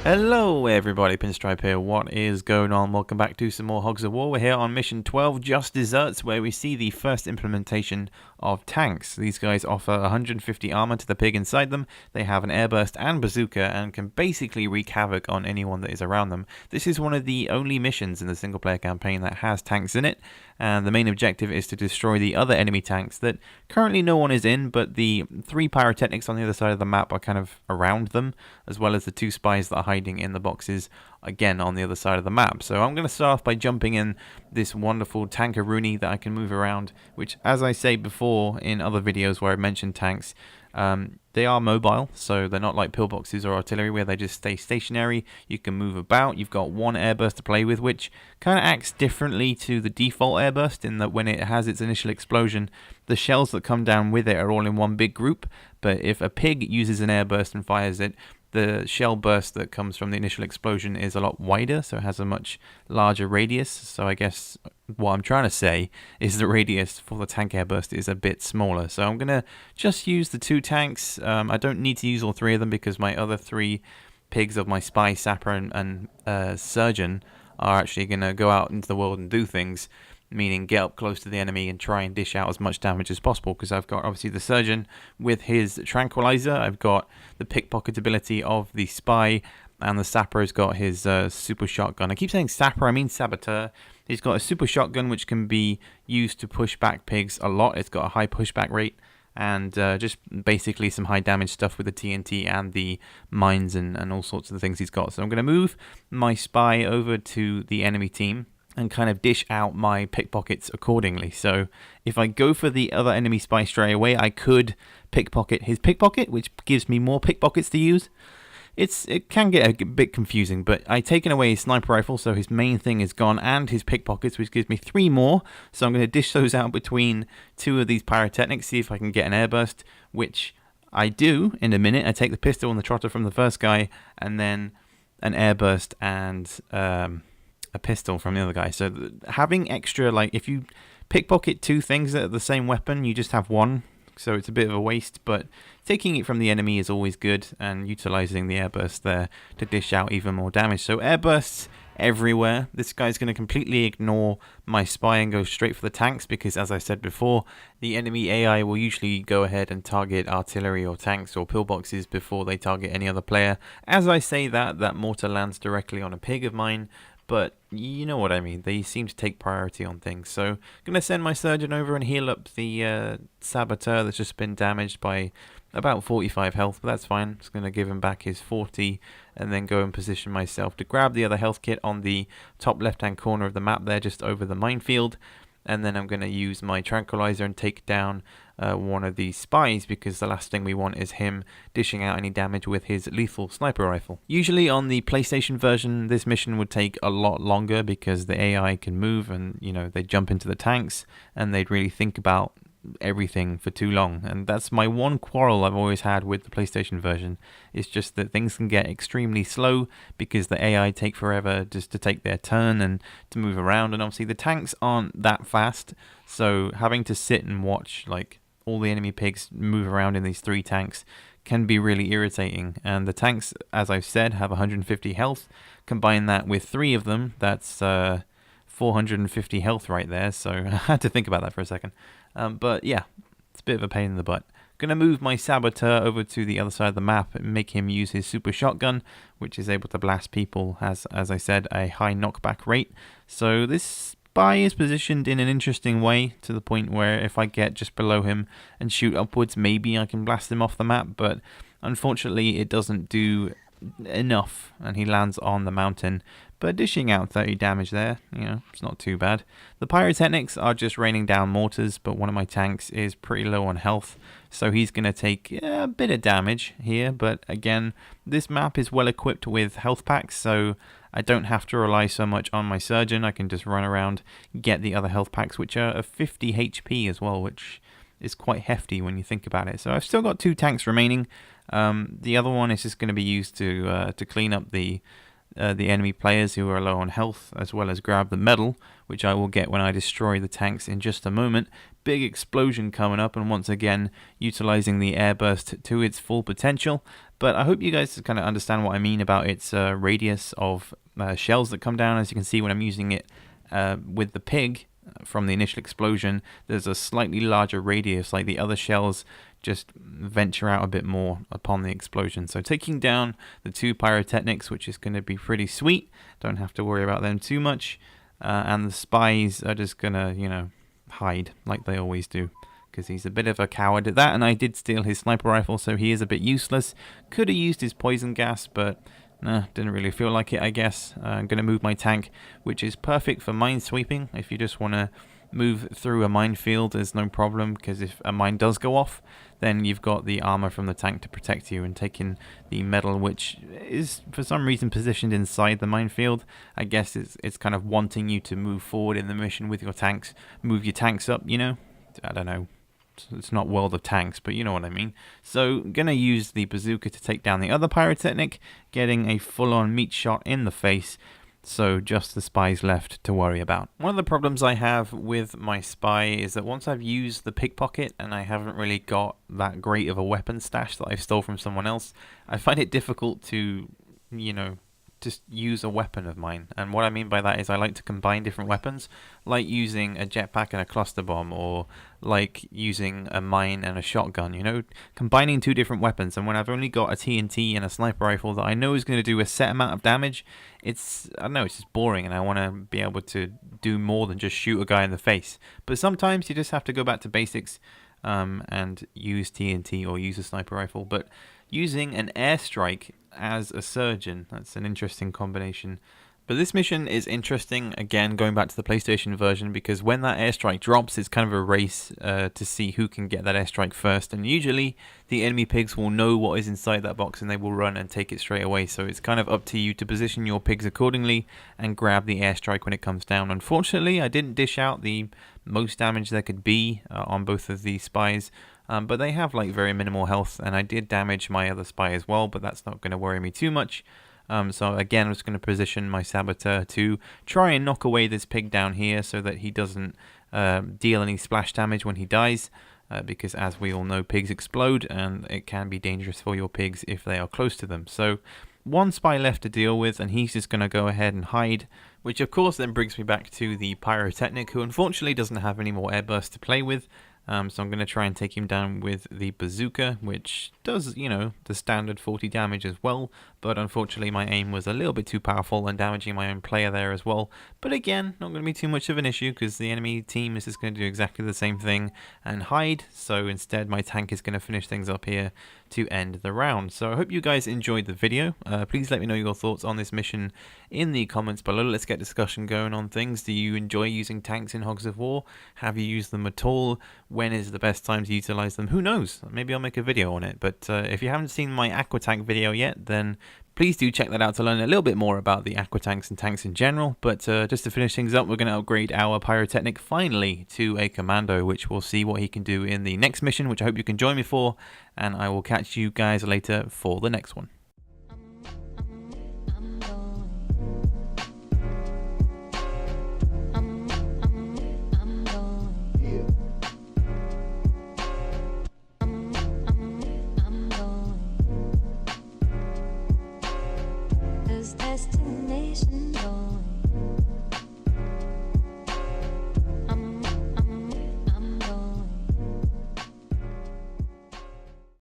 Hello everybody, Pinstripe here. What is going on? Welcome back to some more Hogs of War. We're here on mission 12, Just Desserts, where we see the first implementation of tanks. These guys offer 150 armor to the pig inside them. They have an airburst and bazooka and can basically wreak havoc on anyone that is around them. This is one of the only missions in the single player campaign that has tanks in it, and the main objective is to destroy the other enemy tanks that currently no one is in, but the 3 pyrotechnics on the other side of the map are kind of around them, as well as the 2 spies that are hiding in the boxes again on the other side of the map. So I'm going to start off by jumping in this wonderful tankaroonie that I can move around, which, as I say before in other videos where I mentioned tanks, they are mobile, so they're not like pillboxes or artillery where they just stay stationary. You can move about. You've got one airburst to play with, which kind of acts differently to the default airburst in that when it has its initial explosion, the shells that come down with it are all in one big group. But if a pig uses an airburst and fires it, the shell burst that comes from the initial explosion is a lot wider, so it has a much larger radius. So I guess what I'm trying to say is the radius for the tank airburst is a bit smaller. So I'm going to just use the 2 tanks. I don't need to use all 3 of them because my other 3 pigs of my spy, sapper, and surgeon are actually going to go out into the world and do things, meaning get up close to the enemy and try and dish out as much damage as possible, because I've got obviously the surgeon with his tranquilizer, I've got the pickpocket ability of the spy, and the sapper has got his super shotgun. I keep saying sapper, I mean saboteur. He's got a super shotgun which can be used to push back pigs a lot. It's got a high pushback rate, and just basically some high damage stuff with the TNT and the mines and all sorts of the things he's got. So I'm going to move my spy over to the enemy team and kind of dish out my pickpockets accordingly. So if I go for the other enemy spy straight away, I could pickpocket his pickpocket, which gives me more pickpockets to use. It can get a bit confusing, but I've taken away his sniper rifle, so his main thing is gone, and his pickpockets, which gives me 3 more. So I'm going to dish those out between 2 of these pyrotechnics, see if I can get an airburst, which I do in a minute. I take the pistol and the trotter from the first guy, and then an airburst and a pistol from the other guy. So having extra, like if you pickpocket 2 things that are the same weapon, you just have 1, so it's a bit of a waste, but taking it from the enemy is always good, and utilizing the airburst there to dish out even more damage. So airbursts everywhere. This guy's going to completely ignore my spy and go straight for the tanks, because as I said before, the enemy AI will usually go ahead and target artillery or tanks or pillboxes before they target any other player. As I say that mortar lands directly on a pig of mine, but you know what I mean. They seem to take priority on things. So I'm going to send my surgeon over and heal up the saboteur that's just been damaged by about 45 health, but that's fine. I'm just going to give him back his 40 and then go and position myself to grab the other health kit on the top left-hand corner of the map there, just over the minefield. And then I'm going to use my tranquilizer and take down one of these spies, because the last thing we want is him dishing out any damage with his lethal sniper rifle. Usually on the PlayStation version, this mission would take a lot longer because the AI can move and, you know, they jump into the tanks and they'd really think about everything for too long. And that's my one quarrel I've always had with the PlayStation version. It's just that things can get extremely slow because the AI take forever just to take their turn and to move around, and obviously the tanks aren't that fast, so having to sit and watch like all the enemy pigs move around in these 3 tanks can be really irritating. And the tanks, as I've said, have 150 health. Combine that with 3 of them, that's 450 health right there, so I had to think about that for a second. But yeah, it's a bit of a pain in the butt. Going to move my saboteur over to the other side of the map and make him use his super shotgun, which is able to blast people, as I said, a high knockback rate. So this spy is positioned in an interesting way, to the point where if I get just below him and shoot upwards, maybe I can blast him off the map, but unfortunately it doesn't do enough, and he lands on the mountain. But dishing out 30 damage there, you know, it's not too bad. The pyrotechnics are just raining down mortars, but one of my tanks is pretty low on health, so he's going to take a bit of damage here. But again, this map is well equipped with health packs, so I don't have to rely so much on my surgeon. I can just run around, get the other health packs, which are 50 HP as well, which is quite hefty when you think about it. So I've still got 2 tanks remaining. The other one is just going to be used to clean up the enemy players who are low on health, as well as grab the medal, which I will get when I destroy the tanks in just a moment. Big explosion coming up, and once again utilizing the airburst to its full potential. But I hope you guys kind of understand what I mean about its radius of shells that come down. As you can see when I'm using it with the pig from the initial explosion, there's a slightly larger radius, like the other shells just venture out a bit more upon the explosion. So taking down the 2 pyrotechnics, which is going to be pretty sweet, don't have to worry about them too much, and the spies are just gonna, you know, hide like they always do, because he's a bit of a coward at that. And I did steal his sniper rifle, so he is a bit useless. Could have used his poison gas, but nah, didn't really feel like it, I guess. I'm going to move my tank, which is perfect for mine sweeping. If you just want to move through a minefield, there's no problem, because if a mine does go off, then you've got the armor from the tank to protect you. And taking the metal, which is for some reason positioned inside the minefield, I guess it's kind of wanting you to move forward in the mission with your tanks, move your tanks up, you know? I don't know. It's not World of Tanks, but you know what I mean. So, gonna use the bazooka to take down the other pyrotechnic, getting a full-on meat shot in the face. So just the spies left to worry about. One of the problems I have with my spy is that once I've used the pickpocket and I haven't really got that great of a weapon stash that I stole from someone else, I find it difficult to, you know, just use a weapon of mine. And what I mean by that is I like to combine different weapons, like using a jetpack and a cluster bomb, or like using a mine and a shotgun, you know, combining 2 different weapons. And when I've only got a TNT and a sniper rifle that I know is going to do a set amount of damage, it's, I don't know, it's just boring, and I want to be able to do more than just shoot a guy in the face. But sometimes you just have to go back to basics and use TNT or use a sniper rifle. But using an airstrike as a surgeon, that's an interesting combination. But this mission is interesting, again, going back to the PlayStation version, because when that airstrike drops, it's kind of a race to see who can get that airstrike first. And usually the enemy pigs will know what is inside that box and they will run and take it straight away. So it's kind of up to you to position your pigs accordingly and grab the airstrike when it comes down. Unfortunately, I didn't dish out the most damage there could be on both of these spies. But they have like very minimal health, and I did damage my other spy as well, but that's not going to worry me too much. So again, I'm just going to position my saboteur to try and knock away this pig down here so that he doesn't deal any splash damage when he dies, because as we all know, pigs explode and it can be dangerous for your pigs if they are close to them. So 1 spy left to deal with, and he's just going to go ahead and hide, which of course then brings me back to the pyrotechnic, who unfortunately doesn't have any more airburst to play with. So I'm going to try and take him down with the bazooka, which does, you know, the standard 40 damage as well. But unfortunately, my aim was a little bit too powerful and damaging my own player there as well. But again, not going to be too much of an issue, because the enemy team is just going to do exactly the same thing and hide. So instead, my tank is going to finish things up here to end the round. So I hope you guys enjoyed the video. Please let me know your thoughts on this mission in the comments below. Let's get discussion going on things. Do you enjoy using tanks in Hogs of War? Have you used them at all? When is the best time to utilize them? Who knows? Maybe I'll make a video on it. But if you haven't seen my aqua tank video yet, then please do check that out to learn a little bit more about the aqua tanks and tanks in general. But just to finish things up, we're going to upgrade our pyrotechnic finally to a commando, which we'll see what he can do in the next mission, which I hope you can join me for. And I will catch you guys later for the next one.